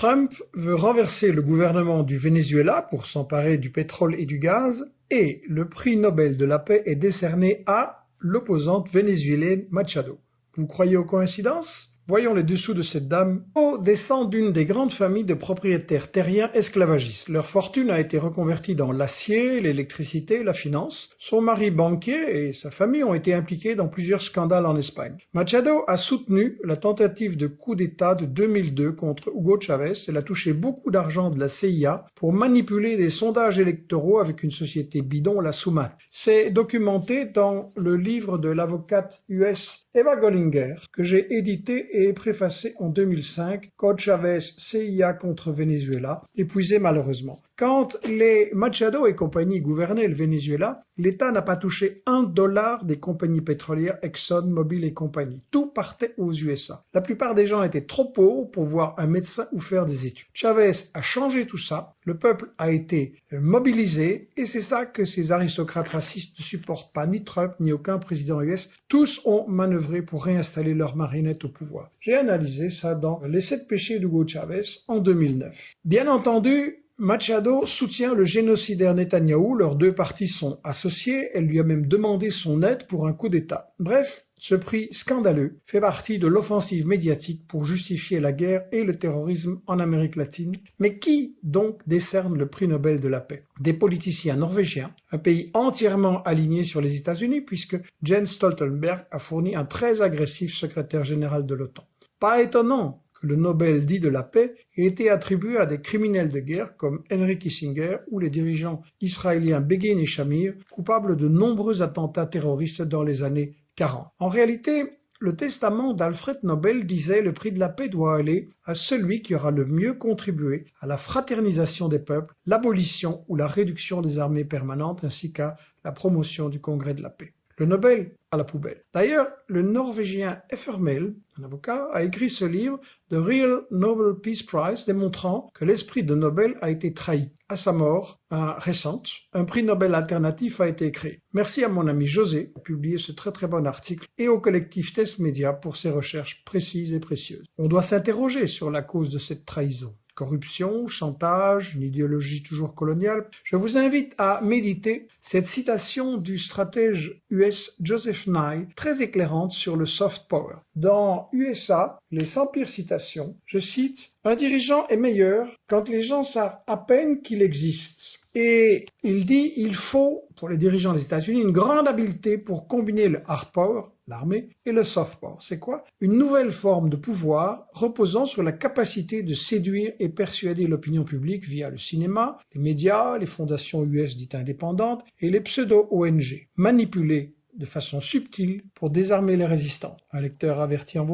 Trump veut renverser le gouvernement du Venezuela pour s'emparer du pétrole et du gaz, et le prix Nobel de la paix est décerné à l'opposante vénézuélienne Machado. Vous croyez aux coïncidences? Voyons les dessous de cette dame. Descend d'une des grandes familles de propriétaires terriens esclavagistes. Leur fortune a été reconvertie dans l'acier, l'électricité, la finance. Son mari banquier et sa famille ont été impliqués dans plusieurs scandales en Espagne. Machado a soutenu la tentative de coup d'État de 2002 contre Hugo Chavez. Elle a touché beaucoup d'argent de la CIA pour manipuler des sondages électoraux avec une société bidon, la Sumat. C'est documenté dans le livre de l'avocate US Eva Gollinger, que j'ai édité et préfacé en 2005, Code Chavez, CIA contre Venezuela, épuisé malheureusement. Quand les Machado et compagnie gouvernaient le Venezuela, l'État n'a pas touché $1 des compagnies pétrolières Exxon, Mobil et compagnie. Tout partait aux USA. La plupart des gens étaient trop pauvres pour voir un médecin ou faire des études. Chavez a changé tout ça, le peuple a été mobilisé, et c'est ça que ces aristocrates racistes ne supportent pas, ni Trump, ni aucun président US. Tous ont manœuvré pour réinstaller leur marionnette au pouvoir. J'ai analysé ça dans Les 7 péchés d'Hugo Chavez en 2009. Bien entendu, Machado soutient le génocidaire Netanyahou, leurs deux partis sont associés, elle lui a même demandé son aide pour un coup d'État. Bref, ce prix scandaleux fait partie de l'offensive médiatique pour justifier la guerre et le terrorisme en Amérique latine. Mais qui donc décerne le prix Nobel de la paix? Des politiciens norvégiens, un pays entièrement aligné sur les États-Unis puisque Jens Stoltenberg a fourni un très agressif secrétaire général de l'OTAN. Pas étonnant que le Nobel dit de la paix ait été attribué à des criminels de guerre comme Henry Kissinger ou les dirigeants israéliens Begin et Shamir, coupables de nombreux attentats terroristes dans les années 40. En réalité, le testament d'Alfred Nobel disait le prix de la paix doit aller à celui qui aura le mieux contribué à la fraternisation des peuples, l'abolition ou la réduction des armées permanentes ainsi qu'à la promotion du Congrès de la paix. Le Nobel à la poubelle. D'ailleurs, le Norvégien Effermel, un avocat, a écrit ce livre, The Real Nobel Peace Prize, démontrant que l'esprit de Nobel a été trahi. À sa mort récente, un prix Nobel alternatif a été créé. Merci à mon ami José qui a publié ce très bon article et au collectif Test Media pour ses recherches précises et précieuses. On doit s'interroger sur la cause de cette trahison. Corruption, chantage, une idéologie toujours coloniale. Je vous invite à méditer cette citation du stratège US Joseph Nye, très éclairante sur le soft power. Dans USA, les 100 pires citations, je cite « Un dirigeant est meilleur quand les gens savent à peine qu'il existe ». Et il dit il faut, pour les dirigeants des États-Unis, une grande habileté pour combiner le hard power, l'armée, et le soft power. C'est quoi? Une nouvelle forme de pouvoir reposant sur la capacité de séduire et persuader l'opinion publique via le cinéma, les médias, les fondations US dites indépendantes et les pseudo-ONG, manipulées de façon subtile pour désarmer les résistants. Un lecteur averti en